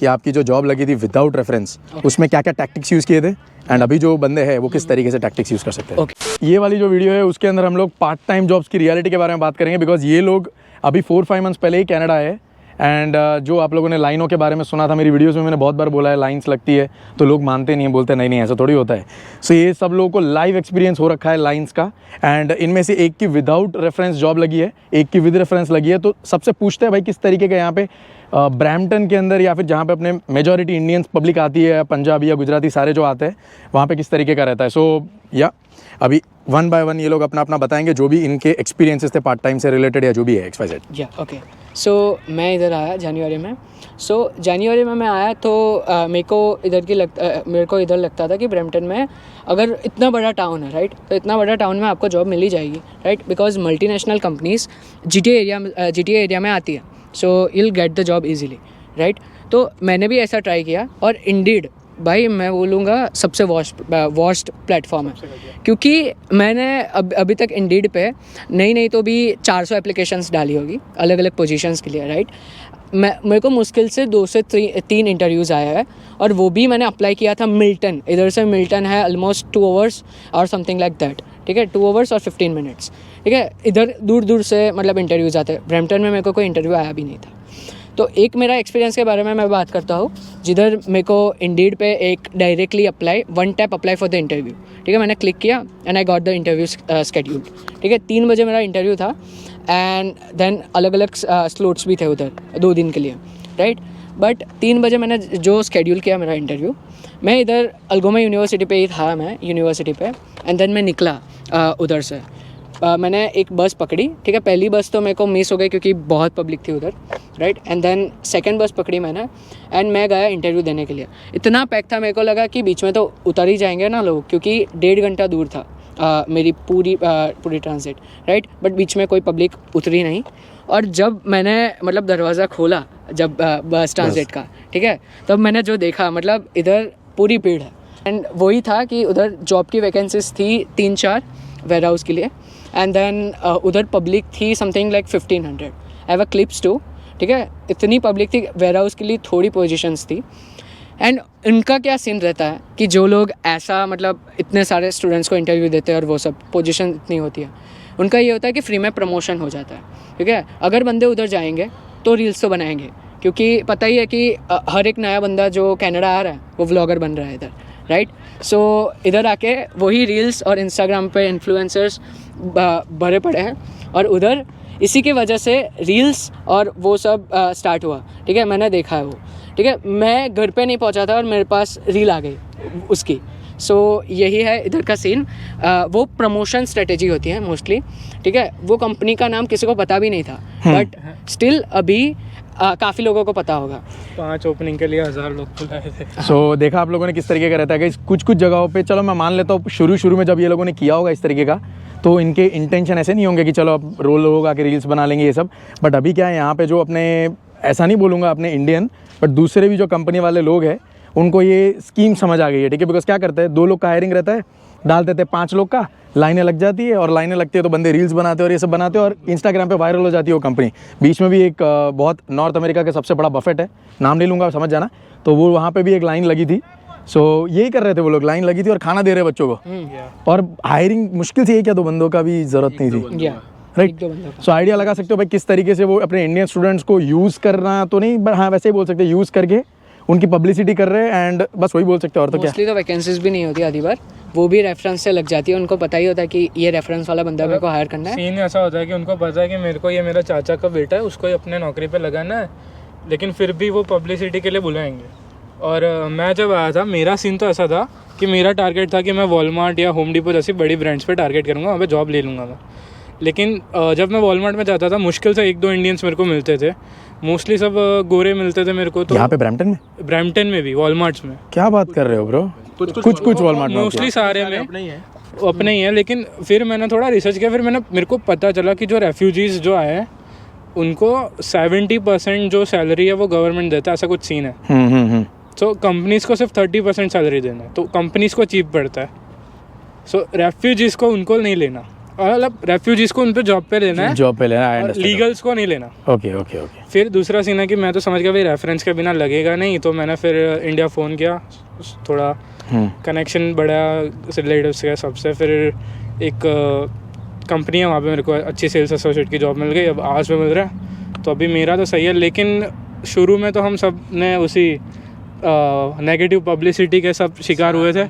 कि आपकी जो जॉब लगी थी विदाउट रेफरेंस उसमें क्या क्या टैक्टिक्स यूज़ किए थे, एंड अभी जो बंदे हैं वो किस तरीके से टैक्टिक्स यूज़ कर सकते हैं। ये वाली जो वीडियो है उसके अंदर हम लोग पार्ट टाइम जॉब्स की रियलिटी के बारे में बात करेंगे, बिकॉज ये लोग अभी 4-5 मंथ्स पहले ही कनाडा आए। एंड जो आप लोगों ने लाइनों के बारे में सुना था मेरी वीडियोस में, मैंने बहुत बार बोला है लाइन्स लगती है तो लोग मानते नहीं हैं, बोलते नहीं नहीं ऐसा थोड़ी होता है। सो ये सब लोगों को लाइव एक्सपीरियंस हो रखा है लाइन्स का, एंड इनमें से एक की विदाउट रेफरेंस जॉब लगी है, एक की विद रेफरेंस लगी है। तो सबसे पूछते हैं भाई किस तरीके का यहाँ पे ब्रैम्पटन के अंदर या फिर जहाँ पे अपने मेजॉरिटी इंडियंस पब्लिक आती है, पंजाबी या गुजराती सारे जो आते हैं वहाँ पे किस तरीके का रहता है। सो या अभी 1 बाय 1 ये लोग अपना अपना बताएंगे जो भी इनके एक्सपीरियंसेस थे पार्ट टाइम से रिलेटेड या जो भी है XYZ। या ओके, सो मैं इधर आया जनवरी में। जनवरी में मैं आया तो मेरे को इधर लगता था कि ब्रैम्पटन में अगर इतना बड़ा टाउन है राइट, तो इतना बड़ा टाउन में आपको जॉब मिल ही जाएगी right, because multinational companies GTA area में आती है, सो you'll get the job easily right. तो मैंने भी ऐसा ट्राई किया, और इंडीड भाई मैं बोलूँगा सबसे वर्स्ट प्लेटफॉर्म है, क्योंकि मैंने अभी तक इंडीड पे नहीं तो भी 400 एप्लीकेशंस डाली होगी अलग अलग पोजीशंस के लिए राइट। मेरे को मुश्किल से 2 से 3 इंटरव्यूज़ आया है, और वो भी मैंने अप्लाई किया था मिल्टन। इधर से मिल्टन है ऑलमोस्ट 2 आवर्स और समथिंग लाइक दैट, ठीक है, 2 आवर्स और 15 मिनट्स, ठीक है। इधर दूर दूर से मतलब इंटरव्यूज़ आते हैं। ब्रैम्पटन में मेरे को कोई इंटरव्यू आया भी नहीं था। तो एक मेरा एक्सपीरियंस के बारे में मैं बात करता हूँ, जिधर मेरे को इंडीड पे एक directly one tap apply for the interview, ठीक है। मैंने क्लिक किया and I got the interview scheduled, ठीक है। 3 बजे मेरा इंटरव्यू था, एंड देन अलग अलग स्लॉट्स भी थे उधर 2 दिन के लिए राइट। बट 3 बजे मैंने जो स्केड्यूल किया मेरा इंटरव्यू, मैं इधर अल्गोमा यूनिवर्सिटी पे ही था, मैं यूनिवर्सिटी पे, एंड देन मैं निकला उधर से। मैंने एक बस पकड़ी, ठीक है। पहली बस तो मेरे को मिस हो गई क्योंकि बहुत पब्लिक थी उधर राइट, एंड देन सेकंड बस पकड़ी मैंने, एंड मैं गया इंटरव्यू देने के लिए। इतना पैक था, मेरे को लगा कि बीच में तो उतर ही जाएंगे ना लोग, क्योंकि 1.5 घंटा दूर था मेरी पूरी ट्रांजिट राइट। बट बीच में कोई पब्लिक उतरी नहीं, और जब मैंने मतलब दरवाज़ा खोला जब बस ट्रांजिट का, ठीक है, तब मैंने जो देखा मतलब इधर पूरी भीड़ है। एंड वही था कि उधर जॉब की वैकेंसीज थी 3-4 वेयर हाउस के लिए, एंड देन उधर पब्लिक थी something like 1500। I have a clips too, ठीक है। इतनी पब्लिक थी, वेयर हाउस के लिए थोड़ी पोजीशंस थी। एंड उनका क्या सीन रहता है कि जो लोग ऐसा मतलब इतने सारे स्टूडेंट्स को इंटरव्यू देते हैं और वो सब पोजीशन इतनी होती है, उनका ये होता है कि फ्री में प्रमोशन हो जाता है, ठीक है। अगर बंदे उधर जाएंगे तो रील्स तो बनाएंगे, क्योंकि पता ही है कि हर एक नया बंदा जो कनाडा आ रहा है वो व्लॉगर बन रहा है इधर राइट। सो इधर आके वही रील्स और इंस्टाग्राम पे इन्फ्लुएंसर्स भरे पड़े हैं, और उधर इसी की वजह से रील्स और वो सब स्टार्ट हुआ, ठीक है। मैंने देखा है वो, ठीक है। मैं घर पे नहीं पहुंचा था और मेरे पास रील आ गई उसकी। सो यही है इधर का सीन। वो प्रमोशन स्ट्रेटेजी होती है मोस्टली, ठीक है। वो कंपनी का नाम किसी को पता भी नहीं था, बट स्टिल अभी काफ़ी लोगों को पता होगा। 5 ओपनिंग के लिए 1000 लोग बुलाए थे। सो देखा आप लोगों ने किस तरीके का रहता है कि कुछ जगहों पे, चलो मैं मान लेता हूँ शुरू में जब ये लोगों ने किया होगा इस तरीके का, तो इनके इंटेंशन ऐसे नहीं होंगे कि चलो अब रोल लोग आके रील्स बना लेंगे ये सब। बट अभी क्या है यहाँ पे जो अपने, ऐसा नहीं बोलूँगा अपने इंडियन, बट दूसरे भी जो कंपनी वाले लोग हैं उनको ये स्कीम समझ आ गई है, ठीक है। बिकॉज क्या करते हैं, 2 लोग का हायरिंग रहता है, डाल देते हैं 5 लोग का, लाइनें लग जाती है, और लाइनें लगती है तो बंदे रील्स बनाते हैं और ये सब बनाते हैं, और इंस्टाग्राम पे वायरल हो जाती है वो कंपनी। बीच में भी एक बहुत नॉर्थ अमेरिका का सबसे बड़ा बफेट है, नाम नहीं लूँगा समझ जाना, तो वो वहाँ पे भी एक लाइन लगी थी। सो यही कर रहे थे वो लोग, लाइन लगी थी और खाना दे रहे बच्चों को, और हायरिंग मुश्किल से 1 या 2 बंदों का भी ज़रूरत नहीं थी राइट। सो आइडिया लगा सकते हो भाई किस तरीके से वो अपने इंडियन स्टूडेंट्स को यूज़ करना तो नहीं, बट हाँ वैसे ही बोल सकते हैं यूज़ करके उनकी पब्लिसिटी कर रहे हैं, एंड बस वही बोल सकते हैं। और तो क्या, मोस्टली तो वैकेंसीज भी नहीं होती आधी बार, वो भी रेफरेंस से लग जाती है। उनको पता ही होता है कि ये रेफरेंस वाला बंदा मेरे को हायर करना है। सीन ऐसा होता है कि उनको पता है कि मेरे को ये मेरा चाचा का बेटा है, उसको ही अपने नौकरी पे लगाना है, लेकिन फिर भी वो पब्लिसिटी के लिए बुलाएंगे। और मैं जब आया था, मेरा सीन तो ऐसा था कि मेरा टारगेट था कि मैं वॉलमार्ट या होम डिपो जैसी बड़ी ब्रांड्स पे टारगेट करूँगा, वहाँ पे जॉब ले लूँगा मैं। लेकिन जब मैं वॉलमार्ट में जाता था, मुश्किल से 1-2 इंडियंस मेरे को मिलते थे, मोस्टली सब गोरे मिलते थे मेरे को। तो यहाँ पे ब्रैम्पटन में भी वॉलमार्ट्स में क्या बात कर रहे हो ब्रो? कुछ वॉलमार्ट में, मोस्टली सारे में अपने ही है। लेकिन फिर मैंने थोड़ा रिसर्च किया, फिर मेरे को पता चला कि जो रेफ्यूजीज जो आए हैं उनको 70% जो सैलरी है वो गवर्नमेंट देता है, ऐसा कुछ सीन है। सो कंपनीज को सिर्फ 30% सैलरी देना है, तो कंपनीज को चीप पड़ता है। सो रेफ्यूजीज को उनको नहीं लेना, मतलब रेफ्यूजीज को उन पे जॉब पे लेना है, जॉब पे लेना, आई अंडरस्टैंड। लीगल्स को नहीं लेना। Okay okay okay. फिर दूसरा सीन है कि मैं तो समझ गया भाई रेफरेंस के बिना लगेगा नहीं, तो मैंने फिर इंडिया फ़ोन किया, थोड़ा कनेक्शन बढ़ा रिलेटिव्स के सबसे, फिर एक कंपनी है वहाँ पे मेरे को अच्छी सेल्स एसोसिएट की जॉब मिल गई, अब आज में मिल रहा है, तो अभी मेरा तो सही है। लेकिन शुरू में तो हम सब ने उसी नेगेटिव पब्लिसिटी के सब शिकार हुए थे।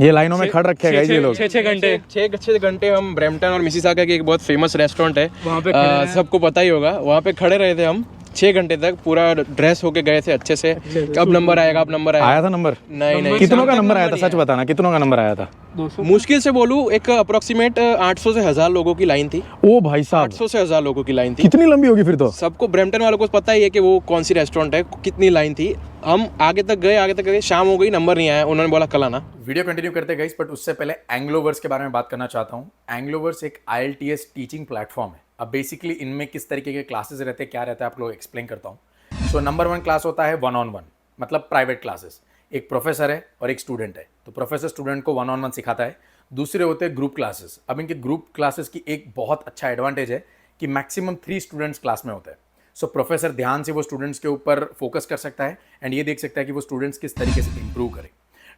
ये लाइनों में खड़ रखे हैं ये लोग। 6 घंटे 6 घंटे हम ब्रैम्पटन और मिसिसागा के एक बहुत फेमस रेस्टोरेंट है, वहाँ पे खड़े रहे। सबको पता ही होगा, वहाँ पे खड़े रहे थे हम 6 घंटे तक, पूरा ड्रेस होके गए थे अच्छे से। अब नंबर आएगा, अब नंबर आएगा। आया था नंबर? नहीं, कितनों का नंबर आया था, सच बताना, कितनों का नंबर आया था? 200 मुश्किल से बोलूँ एक अप्रोक्सीमेट 800 से 1000 लोगों की लाइन थी। ओ भाई साहब, 800 से 1000 लोगों की लाइन थी। कितनी लंबी होगी फिर तो? सबको ब्रैम्पटन वालों को पता ही है कि वो कौन सी रेस्टोरेंट है, कितनी लाइन थी। हम आगे तक गए, शाम हो गई, नंबर नहीं आया, उन्होंने बोला कल आना। वीडियो कंटिन्यू करते गाइस, बट उससे पहले एंग्लोवर्स के बारे में बात करना चाहता हूँ। एंग्लोवर्स एक IELTS टीचिंग प्लेटफॉर्म है। अब बेसिकली इनमें किस तरीके के क्लासेस रहते हैं, क्या रहता है, आप लोग एक्सप्लेन करता हूँ। सो नंबर 1 क्लास होता है 1-on-1, मतलब प्राइवेट क्लासेस। एक प्रोफेसर है और एक स्टूडेंट है, तो प्रोफेसर स्टूडेंट को 1-on-1 सिखाता है। दूसरे होते हैं ग्रुप क्लासेस। अब इनके ग्रुप क्लासेस की एक बहुत अच्छा एडवांटेज है कि मैक्सिमम 3 स्टूडेंट्स क्लास में होते हैं। सो प्रोफेसर ध्यान से वो स्टूडेंट्स के ऊपर फोकस कर सकता है एंड ये देख सकता है कि वो स्टूडेंट्स किस तरीके से इंप्रूव करें।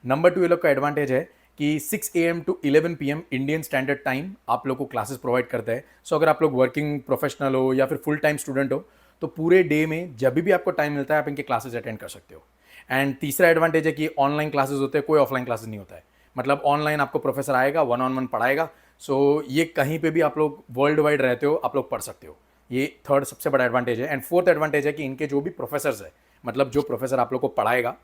नंबर 2 ये लोग का एडवांटेज है कि 6 AM to 11 PM Indian standard time आप लोग को क्लासेस प्रोवाइड करते हैं। सो अगर आप लोग वर्किंग प्रोफेशनल हो या फिर फुल टाइम स्टूडेंट हो, तो पूरे डे में जब भी आपको टाइम मिलता है आप इनके क्लासेस अटेंड कर सकते हो। एंड तीसरा एडवांटेज है कि ऑनलाइन क्लासेस होते हैं, कोई ऑफलाइन क्लासेस नहीं होता है। मतलब ऑनलाइन आपको प्रोफेसर आएगा, 1-on-1 पढ़ाएगा। सो ये कहीं पे भी आप लोग वर्ल्ड वाइड रहते हो, आप लोग पढ़ सकते हो। ये थर्ड सबसे बड़ा एडवांटेज है। एंड फोर्थ एडवांटेज है कि इनके जो भी प्रोफेसर्स है, मतलब जो प्रोफेसर आप लोग को पढ़ाएगा,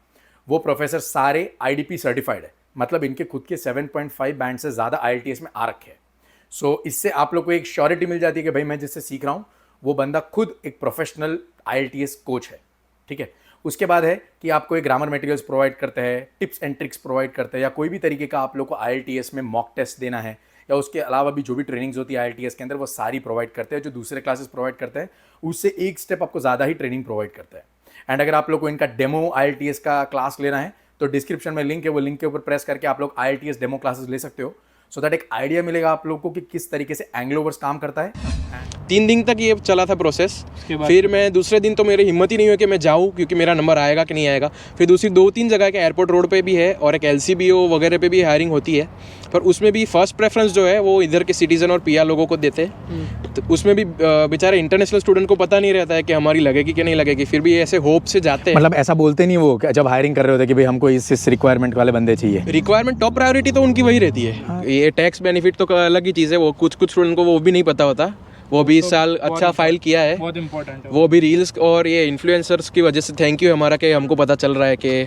वो प्रोफेसर सारे IDP सर्टिफाइड है। मतलब इनके खुद के 7.5 बैंड से ज़्यादा IELTS में आ रखे हैं। सो इससे आप लोग को एक श्योरिटी मिल जाती है कि भाई मैं जिससे सीख रहा हूँ वो बंदा खुद एक प्रोफेशनल IELTS कोच है। ठीक है। उसके बाद है कि आपको एक ग्रामर मटेरियल्स प्रोवाइड करते हैं, टिप्स एंड ट्रिक्स प्रोवाइड करते हैं, या कोई भी तरीके का आप लोग को IELTS में मॉक टेस्ट देना है, या उसके अलावा भी जो भी ट्रेनिंग्स होती है IELTS के अंदर, वो सारी प्रोवाइड करते हैं। जो दूसरे क्लासेस प्रोवाइड करते हैं उससे एक स्टेप आपको ज़्यादा ही ट्रेनिंग प्रोवाइड करता है। एंड अगर आप लोग को इनका डेमो IELTS का क्लास लेना है तो डिस्क्रिप्शन में लिंक है, वो लिंक के ऊपर प्रेस करके आप लोग IELTS डेमो क्लासेस ले सकते हो। सो दैट एक आइडिया मिलेगा आप लोग को कि किस तरीके से एंग्लोवर्स काम करता है। 3 दिन तक ये चला था प्रोसेस। फिर मैं दूसरे दिन तो मेरी हिम्मत ही नहीं हुई कि मैं जाऊँ, क्योंकि मेरा नंबर आएगा कि नहीं आएगा। फिर दूसरी 2-3 जगह के एयरपोर्ट रोड पे भी है और एक LCBO वगैरह पे भी हायरिंग होती है, पर उसमें भी फर्स्ट प्रेफरेंस जो है वो इधर के सिटीज़न और PR लोगों को देते हैं। तो उसमें भी बेचारे इंटरनेशनल स्टूडेंट को पता नहीं रहता है कि हमारी लगेगी कि नहीं लगेगी, फिर भी ऐसे होप से जाते हैं। मतलब ऐसा बोलते नहीं वो जब हायरिंग कर रहे होते कि भाई हमको इस रिक्वायरमेंट वाले बंदे चाहिए? रिक्वायरमेंट टॉप प्रायोरिटी तो उनकी वही रहती है। ये टैक्स बेनिफिट तो अलग ही चीज़ है, वो कुछ स्टूडेंट को वो भी नहीं पता होता। वो भी इस साल अच्छा फाइल किया है, बहुत इंपॉर्टेंट है वो भी रील्स और ये इन्फ्लुएंसर्स की वजह से। थैंक यू हमारा कि हमको पता चल रहा है कि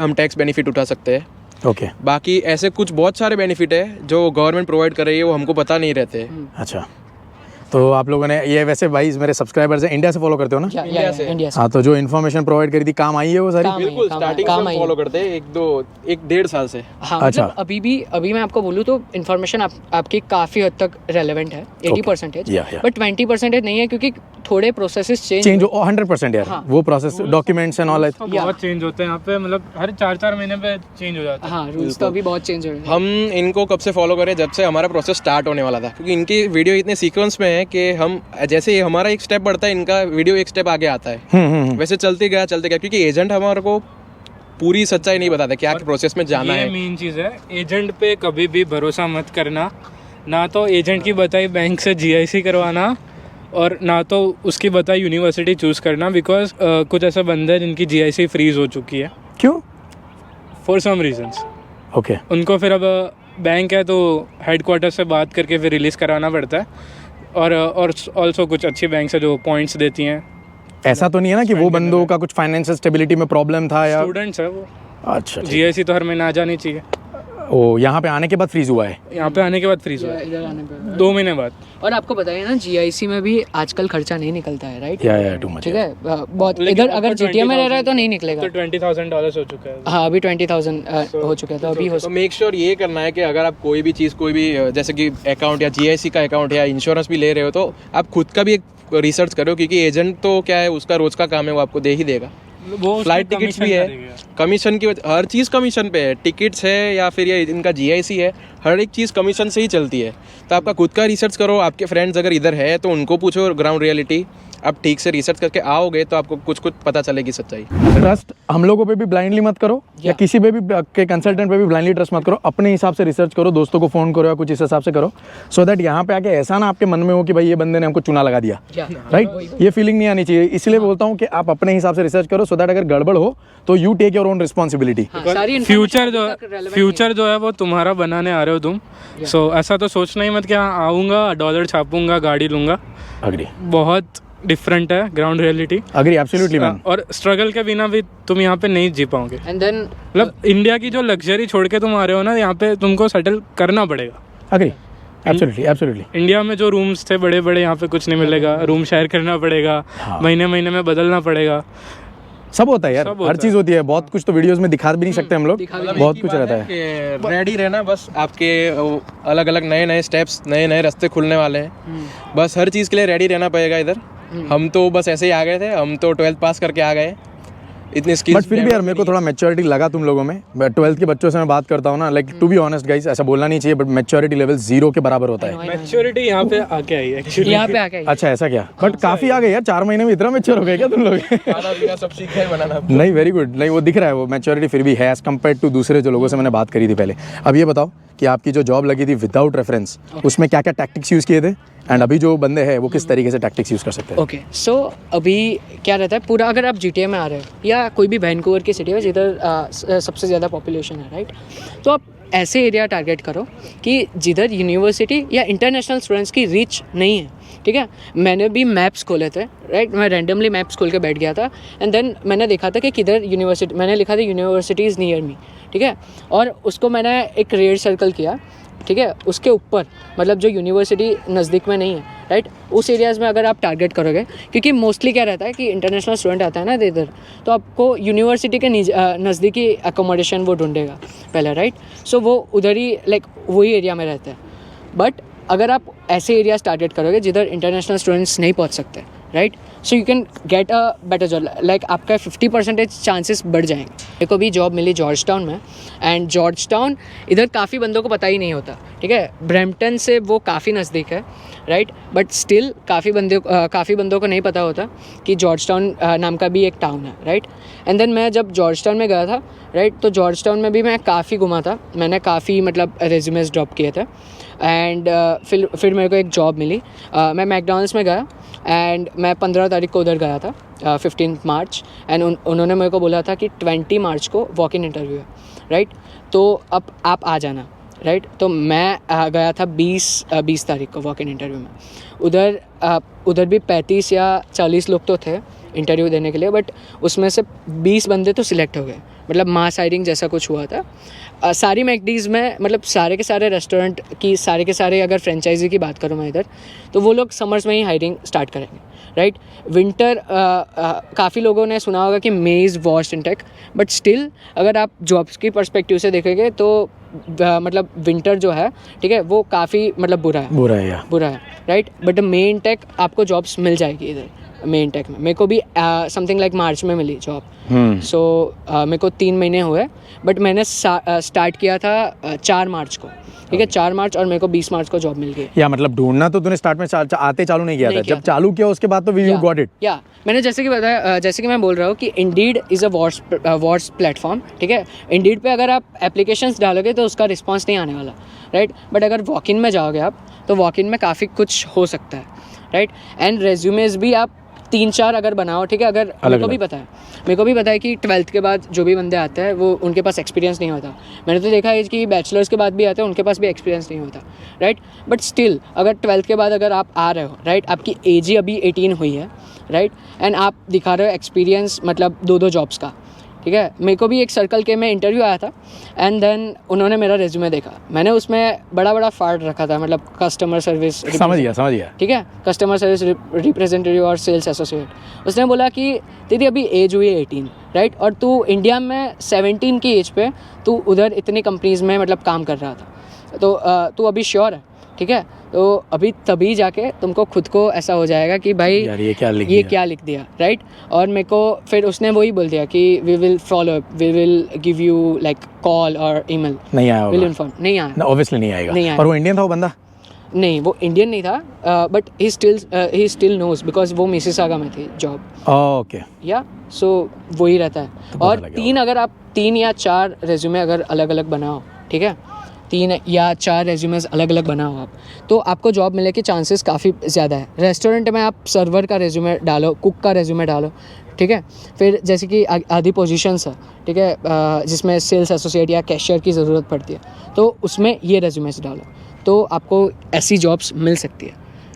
हम टैक्स बेनिफिट उठा सकते हैं। ओके। बाकी ऐसे कुछ बहुत सारे बेनिफिट है जो गवर्नमेंट प्रोवाइड कर रही है, वो हमको पता नहीं रहते। अच्छा, तो आप लोगों ने ये, वैसे भाई मेरे सब्सक्राइबर्स हैं, इंडिया से फॉलो करते हो ना? इंडिया से। हाँ, तो जो इन्फॉर्मेशन प्रोवाइड करी थी काम आई है वो सारी? बिल्कुल, स्टार्टिंग से हम फॉलो करते हैं 1-1.5 साल से। हाँ, अच्छा। मतलब अभी मैं आपको बोलूँ तो इन्फॉर्मेशन आपकी काफ़ी हद तक रेलेवेंट है, 80%, बट 20% नहीं है, क्योंकि थोड़े प्रोसेसेस चेंज 100% यार। वो प्रोसेस, डॉक्यूमेंट्स एंड ऑल बहुत चेंज होते हैं यहाँ पे, मतलब हर 4-4 महीने पे चेंज हो जाता है। हाँ, रूल्स तो अभी बहुत चेंज हो रहे हैं। हम इनको कब से फॉलो करें? जब से हमारा प्रोसेस स्टार्ट होने वाला था, क्योंकि इनकी वीडियो इतने सीक्वेंस में है कि हम जैसे हमारा एक स्टेप बढ़ता है, इनका वीडियो एक स्टेप आगे आता है। वैसे चलते गया, क्योंकि एजेंट हमारे को पूरी सच्चाई नहीं बताता क्या प्रोसेस में जाना है। मेन चीज़ है, एजेंट पे कभी भी भरोसा मत करना। ना तो एजेंट की बताई बैंक से GIC करवाना, और ना तो उसकी बताई यूनिवर्सिटी चूज़ करना, बिकॉज कुछ ऐसे बंदे हैं जिनकी GIC फ्रीज हो चुकी है। क्यों? For some reasons. ओके। उनको फिर अब बैंक है तो हेडक्वार्टर से बात करके फिर रिलीज़ कराना पड़ता है, और ऑल्सो कुछ अच्छी बैंक है जो पॉइंट्स देती हैं। ऐसा तो नहीं है ना कि वो बंदों का कुछ फाइनेंशियल स्टेबिलिटी में प्रॉब्लम था या? स्टूडेंट्स है वो। अच्छा, GIC तो हर महीने आ जानी चाहिए। ओ, यहाँ पे आने के बाद फ्रीज हुआ है? यहाँ पे आने के बाद फ्रीज हुआ है, इधर आने पे 2 महीने बाद। और आपको बताइए ना, GIC में भी आजकल खर्चा नहीं निकलता है, राइट? या टू मच। ठीक है, बहुत। इधर अगर GTA में रह रहा है तो नहीं निकलेगा। तो $20,000 हो चुका है। हाँ, अभी 20,000 हो चुका है, तो अभी हो तो मेक श्योर ये करना है कि अगर आप कोई भी चीज़, कोई भी जैसे कि अकाउंट या GIC का अकाउंट या इंश्योरेंस भी ले रहे हो, तो आप खुद का भी एक रिसर्च करो, क्योंकि एजेंट तो क्या है, उसका रोज का काम है, वो आपको दे ही देगा। वो फ्लाइट टिकट्स भी है, कमीशन की हर चीज़ कमीशन पे है। टिकट्स है या फिर ये इनका GIC है, हर एक चीज़ कमीशन से ही चलती है। तो आपका खुद का रिसर्च करो, आपके फ्रेंड्स अगर इधर है तो उनको पूछो ग्राउंड रियलिटी, आप ठीक से रिसर्च करके आओगे तो आपको कुछ कुछ पता चलेगी सच्चाई। ट्रस्ट हम लोगों पे भी ब्लाइंडली मत करो या किसी पे भी के कंसल्टेंट पे भी ब्लाइंडली ट्रस्ट मत करो, अपने हिसाब से रिसर्च करो, दोस्तों को फ़ोन करो या कुछ इस हिसाब से करो, सो दैट यहाँ पे आके ऐसा ना आपके मन में हो कि भाई ये बंदे ने हमको चुना लगा दिया, राइट। ये फीलिंग नहीं आनी चाहिए, इसलिए बोलता हूँ कि आप अपने हिसाब से रिसर्च करो, सो दैट अगर गड़बड़ हो तो you take your own responsibility. Future जो है वो तुम्हारा बनाने आ रहे हो तुम, सो ऐसा तो सोचना ही मत कि हाँ आऊँगा डॉलर छापूंगा गाड़ी लूँगा। अग्री, बहुत डिफरेंट है ground reality. Agree, absolutely man. और स्ट्रगल के बिना भी तुम यहाँ पे नहीं जी पाओगे। एंड देन मतलब इंडिया की जो लग्जरी छोड़ के तुम आ रहे हो ना, यहाँ पे तुमको सेटल करना पड़ेगा। Agree, absolutely, absolutely. इंडिया में जो रूम्स थे बड़े बड़े, यहाँ पे कुछ नहीं मिलेगा, रूम शेयर करना पड़ेगा, महीने महीने में बदलना पड़ेगा, सब होता है यार, हर चीज़ होती है, बहुत कुछ तो वीडियोस में दिखा भी नहीं सकते हम लोग, बहुत कुछ रहता है। रेडी रहना, बस आपके अलग अलग नए नए स्टेप्स, नए नए रास्ते खुलने वाले हैं, बस हर चीज़ के लिए रेडी रहना पड़ेगा इधर। हम तो बस ऐसे ही आ गए थे, हम तो 12th पास करके आ गए, इतनी स्किल्स। बट फिर भी यार मेरे को थोड़ा मैच्योरिटी लगा तुम लोगों में। 12th के बच्चों से मैं बात करता हूँ ना, like to be honest guys, ऐसा बोलना नहीं चाहिए, बट मैच्योरिटी लेवल 0 के बराबर होता है। मैच्योरिटी यहाँ पे आके आई एक्चुअली, यहाँ पे आके अच्छा ऐसा क्या? बट काफी आ गए यार, 4 महीने में इतना मैच्योर हो गए क्या तुम लोग? खाना पीना सब सीख गए बनाना। नहीं, वेरी गुड। नहीं, वो दिख रहा है, वो मैच्योरिटी फिर भी है एज कम्पेयर टू दूसरे जो लोगों से मैंने बात करी थी पहले। अब ये बताओ कि आपकी जो जॉब लगी थी विदाउट रेफरेंस, उसमें क्या क्या टैक्टिक्स यूज़ किए थे, एंड अभी जो बंदे हैं वो किस तरीके से टैक्टिक्स यूज़ कर सकते हैं? ओके, सो अभी क्या रहता है, पूरा अगर आप GTA में आ रहे हो या कोई भी वैंकूवर की सिटी है जिधर सबसे ज़्यादा पॉपुलेशन है, राइट, तो आप ऐसे एरिया टारगेट करो कि जिधर यूनिवर्सिटी या इंटरनेशनल स्टूडेंट्स की रीच नहीं है। ठीक है, मैंने भी मैप्स खोले थे, राइट, मैं रैंडमली मैप्स खोल के बैठ गया था, एंड देन मैंने देखा था कि किधर यूनिवर्सिटी, मैंने लिखा था यूनिवर्सिटीज़ नियर मी, ठीक है, और उसको मैंने एक रेड सर्कल किया, ठीक है, उसके ऊपर मतलब जो यूनिवर्सिटी नज़दीक में नहीं है, राइट, उस एरियाज़ में अगर आप टारगेट करोगे, क्योंकि मोस्टली क्या रहता है कि इंटरनेशनल स्टूडेंट आता है ना इधर, तो आपको यूनिवर्सिटी के नज़दीकी एकोमोडेशन वो ढूंढेगा पहले, राइट, सो वो उधर ही लाइक वही एरिया में रहता है। बट अगर आप ऐसे एरियाज टारगेट करोगे जिधर इंटरनेशनल स्टूडेंट्स नहीं पहुंच सकते, right, so you can get a better job, like आपका 50% चांसेस बढ़ जाएंगे। मेरे को भी जॉब मिली जॉर्ज टाउन में, एंड जॉर्ज टाउन इधर काफ़ी बंदों को पता ही नहीं होता, ठीक है, ब्रैम्पटन से वो काफ़ी नज़दीक है, राइट, बट स्टिल काफ़ी बंदों को नहीं पता होता कि जॉर्ज टाउन नाम का भी एक टाउन है, राइट। एंड देन मैं जब जॉर्ज टाउन में गया था, राइट, तो जॉर्ज टाउन में भी मैं काफ़ी घुमा था, मैंने काफ़ी मतलब रेज्यूमेस ड्रॉप किए थे, एंड फिर मेरे को एक जॉब मिली। मैं मैकडॉनल्ड्स में गया, एंड मैं 15 तारीख को उधर गया था, 15 मार्च, एंड उन्होंने मेरे को बोला था कि 20 मार्च को वॉक इन इंटरव्यू है, राइट, तो अब आप आ जाना, राइट। तो मैं गया था 20 तारीख को वॉक इन इंटरव्यू में। उधर भी 35 या 40 लोग तो थे इंटरव्यू देने के लिए, बट उसमें से 20 बंदे तो सिलेक्ट हो गए, मतलब मास हायरिंग जैसा कुछ हुआ था। सारी मैकडीज़ में, मतलब सारे के सारे रेस्टोरेंट की सारे के सारे अगर फ्रेंचाइजी की बात करूँ मैं इधर, तो वो लोग समर्स में ही हायरिंग स्टार्ट करेंगे, राइट। विंटर काफ़ी लोगों ने सुना होगा कि May is worst in tech, but still अगर आप जॉब्स की पर्सपेक्टिव से देखेंगे तो मतलब विंटर जो है, ठीक है, वो काफ़ी मतलब बुरा है, right. But may in tech आपको जॉब्स मिल जाएगी इधर मेन टेक में। मेरे को भी समथिंग लाइक मार्च में मिली जॉब, सो मेरे को 3 महीने हुए, बट मैंने स्टार्ट किया था 4 मार्च को, ठीक है, 4 मार्च, और मेरे को 20 मार्च को जॉब मिल गई। या मतलब ढूंढना तो तूने स्टार्ट में आते चालू नहीं किया था, जब चालू किया उसके बाद तो यू गॉट इट। या मैंने जैसे कि बताया, जैसे कि मैं बोल रहा हूँ कि Indeed is a what's platform, ठीक है। इंडीड पे अगर आप एप्लीकेशंस डालोगे तो उसका रिस्पॉन्स नहीं आने वाला, राइट, बट अगर वॉक इन में जाओगे आप, तो वॉक इन में काफ़ी कुछ हो सकता है, राइट। एंड रेज्यूमेज भी आप 3-4 अगर बनाओ, ठीक है, अगर मेरे को भी पता है कि 12th के बाद जो भी बंदे आते हैं वो उनके पास एक्सपीरियंस नहीं होता। मैंने तो देखा है कि बैचलर्स के बाद भी आते हैं, उनके पास भी एक्सपीरियंस नहीं होता, राइट। बट स्टिल अगर 12th के बाद अगर आप आ रहे हो, राइट, आपकी एज ही अभी 18 हुई है, राइट, एंड आप दिखा रहे हो एक्सपीरियंस मतलब 2-2 जॉब्स का, ठीक है। मेरे को भी एक सर्कल के में इंटरव्यू आया था, एंड देन उन्होंने मेरा रेज्यूमे देखा, मैंने उसमें बड़ा फाड़ रखा था, मतलब कस्टमर सर्विस, समझ गया, ठीक है, कस्टमर सर्विस रिप्रेजेंटेटिव और सेल्स एसोसिएट। उसने बोला कि तेरी अभी एज हुई है 18, राइट, और तू इंडिया में 17 की एज पे तू उधर इतनी कंपनीज़ में मतलब काम कर रहा था, तो तू अभी श्योर है? ठीक है, तो अभी तभी जाके तुमको खुद को ऐसा हो जाएगा कि भाई यार ये क्या लिख दिया, राइट। और मेरे को फिर उसने वही बोल दिया कि we will follow up, we will give you like call और ईमेल, नहीं आया विल होगा, इन्फॉर्म। नहीं आया, ऑब्वियसली नहीं आएगा। नहीं आया। और वो इंडियन था वो बंदा? नहीं, वो इंडियन नहीं था, but he still knows because वो मिसिसागा में थी जॉब। ओके, या सो वही रहता है। पता और लगा तीन, अगर आप 3 या 4 रेज्यूमे अगर अलग अलग बनाओ, ठीक है, 3 या 4 रेज्यूमेस अलग अलग बनाओ आप, तो आपको जॉब मिलने के चांसेस काफ़ी ज़्यादा है। रेस्टोरेंट में आप सर्वर का रेज्यूमे डालो, कुक का रेज्यूमे डालो, ठीक है। फिर जैसे कि आधी पोजीशंस है, ठीक है, जिसमें सेल्स एसोसिएट या कैशियर की ज़रूरत पड़ती है, तो उसमें ये रेज्यूमेस डालो, तो आपको ऐसी जॉब्स मिल सकती है,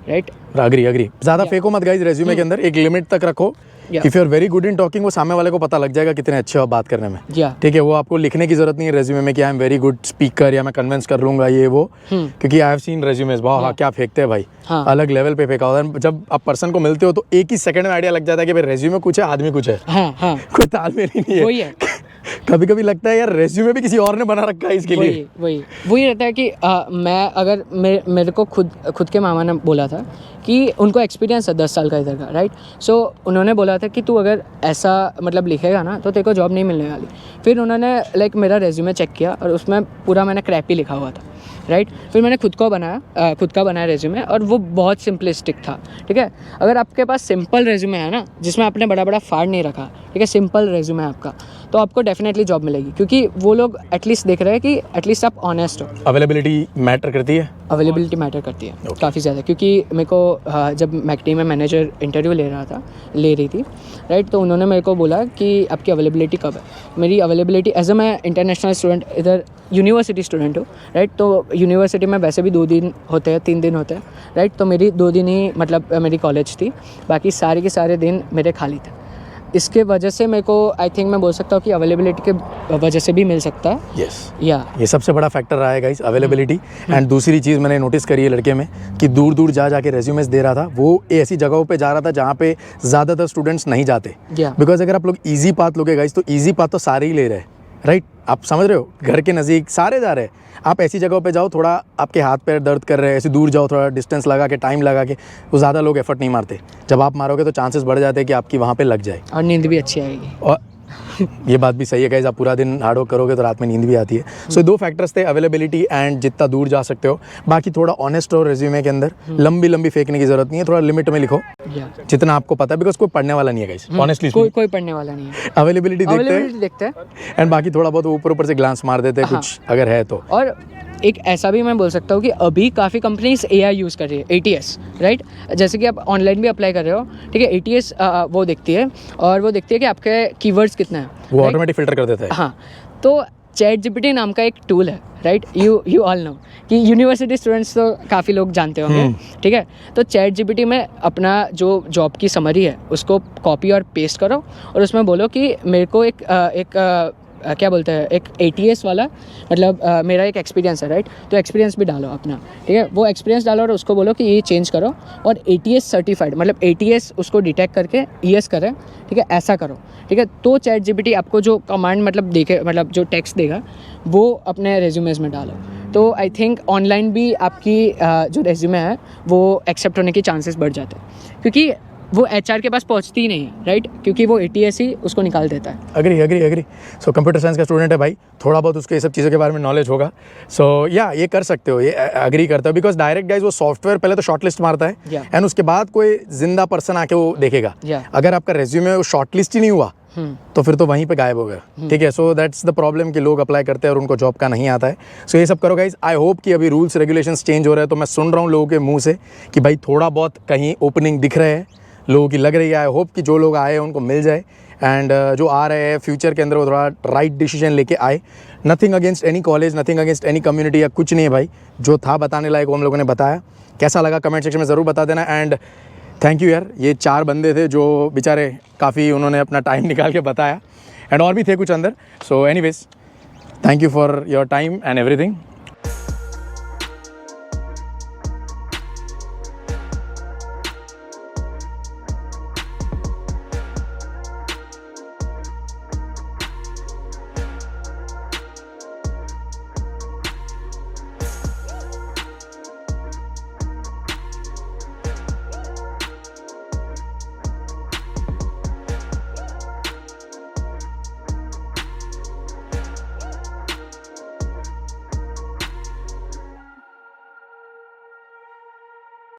राइट। अग्री। ज़्यादा फेंको मत गाइस रेज्यूमे के अंदर, एक लिमिट तक रखो। If you are very good in talking, वो सामने वाले को पता लग जाएगा कितने अच्छे हो आप बात करने में, ठीक है। वो आपको लिखने की जरूरत नहीं है रेज्यूमे में कि I am very good speaker या मैं कन्विंस कर लूंगा ये वो, क्योंकि आई हैव सीन रेज्यूमेस, वाह हाँ क्या फेंकते हैं भाई, अलग लेवल पे फेंका होता है। जब आप पर्सन को मिलते हो तो एक ही सेकंड में आइडिया लग जाता है कि भाई रेज्यूमे कुछ है, आदमी कुछ है, कोई तालमेल ही नहीं है। वही है। कभी कभी लगता है यार रेज्यूमे भी किसी और ने बना रखा है इसके लिए। वही रहता है कि मैं अगर मेरे को खुद के मामा ने बोला था कि उनको एक्सपीरियंस है 10 साल का इधर का, राइट। सो उन्होंने बोला था कि तू अगर ऐसा मतलब लिखेगा ना तो तेरे को जॉब नहीं मिलने वाली। फिर उन्होंने लाइक मेरा रेज्यूमे चेक किया और उसमें पूरा मैंने क्रैपी लिखा हुआ था, राइट। फिर मैंने खुद का बनाया रेज्यूमे और वो बहुत सिंपलिस्टिक था, ठीक है। अगर आपके पास सिंपल रेज्यूमे है ना, जिसमें आपने बड़ा फाड़ नहीं रखा, ठीक है, सिंपल रेज्यूमे है आपका, तो आपको डेफिनेटली जॉब मिलेगी, क्योंकि वो लोग एटलीस्ट देख रहे हैं कि एटलीस्ट आप ऑनेस्ट हो। अवेलेबिलिटी मैटर करती है, अवेलेबिलिटी मैटर करती है काफ़ी ज़्यादा, क्योंकि मेरे को जब मैकडी में मैनेजर इंटरव्यू ले रही थी, राइट, तो उन्होंने मेरे को बोला कि आपकी अवेलेबिलिटी कब है। मेरी अवेलेबिलिटी एज अ मैं इंटरनेशनल स्टूडेंट, इधर यूनिवर्सिटी स्टूडेंट हूँ, राइट, तो यूनिवर्सिटी में वैसे भी 2 दिन होते हैं, 3 दिन होते हैं, राइट। तो मेरी 2 दिन ही मतलब मेरी कॉलेज थी, बाकी सारे के सारे दिन मेरे खाली थे। इसके वजह से मेरे को आई थिंक मैं बोल सकता हूँ कि अवेलेबिलिटी के वजह से भी मिल सकता है। ये सबसे बड़ा फैक्टर रहा है गाइस, अवेलेबिलिटी। एंड दूसरी चीज़ मैंने नोटिस करी है लड़के में कि दूर दूर जाके रेज्यूमेस दे रहा था, वो ऐसी जगहों पे जा रहा था जहाँ पे ज़्यादातर स्टूडेंट्स नहीं जाते। बिकॉज अगर आप लोग ईजी पाथ लोगे गाइस, तो ईजी पाथ तो सारे ही ले रहे हैं, राइट। आप समझ रहे हो, घर के नज़दीक सारे जा रहे हैं। आप ऐसी जगहों पे जाओ, थोड़ा आपके हाथ पैर दर्द कर रहे हैं, ऐसे दूर जाओ, थोड़ा डिस्टेंस लगा के, टाइम लगा के, वो ज़्यादा लोग एफर्ट नहीं मारते। जब आप मारोगे तो चांसेस बढ़ जाते हैं कि आपकी वहाँ पे लग जाए, और नींद भी अच्छी आएगी। और ये बात भी सही है गाइस, आप पूरा दिन हार्ड वर्क करोगे तो रात में नींद भी आती है। सो 2 फैक्टर्स थे, अवेलेबिलिटी एंड जितना दूर जा सकते हो। बाकी थोड़ा ऑनेस्ट हो रेज्यूमे के अंदर, लंबी फेंकने की जरूरत नहीं है, थोड़ा लिमिट में लिखो जितना आपको पता है, बिकॉज कोई पढ़ने वाला नहीं है गाइस, ऑनेस्टली कोई पढ़ने वाला नहीं है। अवेलेबिलिटी देखते हैं एंड बाकी थोड़ा बहुत ऊपर से ग्लांस मार देते हैं कुछ अगर है तो। और एक ऐसा भी मैं बोल सकता हूँ कि अभी काफ़ी कंपनीज AI यूज़ कर रही है, ATS, राइट। जैसे कि आप ऑनलाइन भी अप्लाई कर रहे हो, ठीक है, ATS वो देखती है, और वो देखती है कि आपके कीवर्ड्स कितने हैं, वो ऑटोमेटिक फिल्टर कर देता है। हाँ, तो ChatGPT नाम का एक टूल है, राइट, यू ऑल नो कि यूनिवर्सिटी स्टूडेंट्स तो काफ़ी लोग जानते होंगे, ठीक है। तो ChatGPT में अपना जो जॉब की समरी है उसको कॉपी और पेस्ट करो और उसमें बोलो कि मेरे को एक क्या बोलते हैं, एक ATS वाला मतलब मेरा एक एक्सपीरियंस है, राइट। तो एक्सपीरियंस भी डालो अपना, ठीक है, वो एक्सपीरियंस डालो और उसको बोलो कि ये चेंज करो और ATS सर्टिफाइड, मतलब ATS उसको डिटेक्ट करके ES करें, ठीक है, ऐसा करो, ठीक है। तो ChatGPT आपको जो कमांड मतलब देखे, मतलब जो टेक्स्ट देगा वो अपने रेज्यूमेज में डालो। तो आई थिंक ऑनलाइन भी आपकी जो रेज्यूमे है वो एक्सेप्ट होने के चांसेस बढ़ जाते हैं, क्योंकि वो HR के पास पहुंचती ही नहीं है, राइट, क्योंकि वो ATS ही उसको निकाल देता है। अग्री। सो कंप्यूटर साइंस का स्टूडेंट है भाई, थोड़ा बहुत उसको ये सब चीज़ों के बारे में नॉलेज होगा। सो या ये कर सकते हो, ये अग्री करता है, बिकॉज डायरेक्ट गाइज वो सॉफ्टवेयर पहले तो शॉर्टलिस्ट मारता है एंड उसके बाद कोई जिंदा पर्सन आके वो देखेगा। अगर आपका रेज्यूमे शॉर्टलिस्ट ही नहीं हुआ तो फिर तो वहीं पे गायब हो गया, ठीक है। सो दैट्स द प्रॉब्लम कि लोग अप्लाई करते हैं और उनको जॉब का नहीं आता है। सो ये सब करो गाइज। आई होप कि अभी रूल्स रेगुलेशंस चेंज हो रहे हैं, तो मैं सुन रहा हूँ लोगों के मुंह से कि भाई थोड़ा बहुत कहीं ओपनिंग दिख रहे हैं, लोगों की लग रही है। आई होप कि जो लोग आए हैं उनको मिल जाए एंड जो आ रहे हैं फ्यूचर के अंदर वो थोड़ा राइट डिसीजन लेके आए। Nothing against any college, nothing against any community या कुछ नहीं है भाई, जो था बताने लायक वो हम लोगों ने बताया। कैसा लगा कमेंट सेक्शन में ज़रूर बता देना एंड थैंक यू यार। ये 4 बंदे थे जो बेचारे काफ़ी उन्होंने अपना टाइम निकाल के बताया एंड और भी थे कुछ अंदर। So anyways thank you for your time and everything.